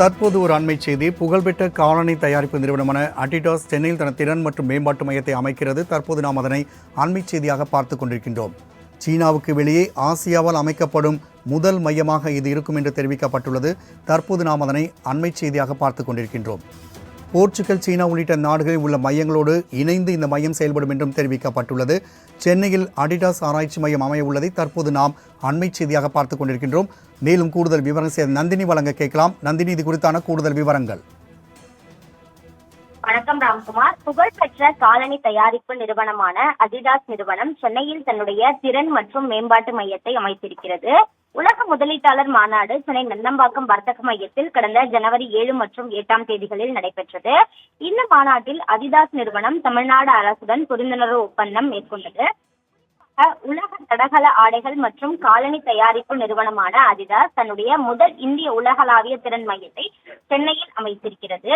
தற்போது ஒரு அண்மை செய்தி. புகழ்பெற்ற காலணி தயாரிப்பு நிறுவனமான அடிடாஸ் சென்னையில் தனது திறன் மற்றும் மேம்பாட்டு மையத்தை அமைக்கிறது. தற்போது நாம் அதனை அண்மை செய்தியாக பார்த்து கொண்டிருக்கின்றோம். சீனாவுக்கு வெளியே ஆசியாவால் அமைக்கப்படும் முதல் மையமாக இது இருக்கும் என்று தெரிவிக்கப்பட்டுள்ளது. தற்போது நாம் அதனை அண்மை செய்தியாக பார்த்து கொண்டிருக்கின்றோம். போர்ச்சுகல், சீனா உள்ளிட்ட நாடுகளில் உள்ள மையங்களோடு இணைந்து இந்த மையம் செயல்படும் என்றும் தெரிவிக்கப்பட்டுள்ளது. சென்னையில் அடிடாஸ் ஆராய்ச்சி மையம் அமைய உள்ளதை தற்போது நாம் அண்மை செய்தியாக பார்த்து கொண்டிருக்கின்றோம். மேலும் கூடுதல் விவரங்கள் நந்தினி வழங்க கேட்கலாம். நந்தினி, இது குறித்தான கூடுதல் விவரங்கள். வணக்கம் ராம்குமார். புகழ்பெற்ற காலணி தயாரிப்பு நிறுவனமான அடிடாஸ் நிறுவனம் சென்னையில் தன்னுடைய திறன் மற்றும் மேம்பாட்டு மையத்தை அமைத்திருக்கிறது. உலக முதலீட்டாளர் மாநாடு சென்னை நந்தம்பாக்கம் வர்த்தக மையத்தில் கடந்த ஜனவரி 7 மற்றும் 8 தேதிகளில் நடைபெற்றது. இந்த மாநாட்டில் அடிடாஸ் நிறுவனம் தமிழ்நாடு அரசுடன் புரிந்துணர்வு ஒப்பந்தம் மேற்கொண்டது. உலக தடகள ஆடைகள் மற்றும் காலணி தயாரிப்பு நிறுவனமான அடிடாஸ் தன்னுடைய முதல் இந்திய உலகளாவிய திறன் மையத்தை சென்னையில் அமைத்திருக்கிறது.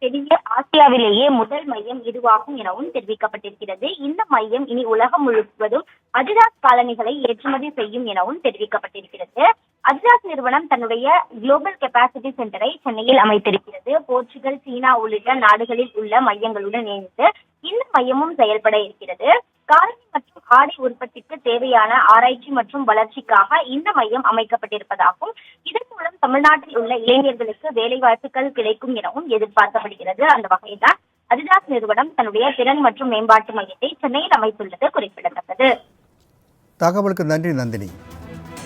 வெளியே ஆசியாவிலேயே முதல் மையம் இதுவாகும் எனவும் தெரிவிக்கப்பட்டிருக்கிறது. இந்த மையம் இனி உலகம் முழுவதும் அடிடாஸ் காலணிகளை ஏற்றுமதி செய்யும் எனவும் தெரிவிக்கப்பட்டிருக்கிறது. அடிடாஸ் நிறுவனம் தன்னுடைய குளோபல் கெப்பாசிட்டி சென்டரை சென்னையில் அமைத்திருக்கிறது. போர்ச்சுகல், சீனா உள்ளிட்ட நாடுகளில் உள்ள மையங்களுடன் இணைந்து இந்த மையமும் செயல்பட இருக்கிறது. காலணி மற்றும் ஆடை உற்பத்திக்கு தேவையான ஆராய்ச்சி மற்றும் வளர்ச்சிக்காக இந்த மையம் அமைக்கப்பட்டிருப்பதாகவும் இதன் மூலம் தமிழ்நாட்டில் உள்ள இளைஞர்களுக்கு வேலை வாய்ப்புகள் கிடைக்கும் எனவும் எதிர்பார்க்கப்படுகிறது. அந்த வகையில்தான் அடிடாஸ் நிறுவனம் தன்னுடைய திறன் மற்றும் மேம்பாட்டு மையத்தை சென்னையில் அமைத்துள்ளது குறிப்பிடத்தக்கது. தகவலுக்கு நன்றி நந்தினி.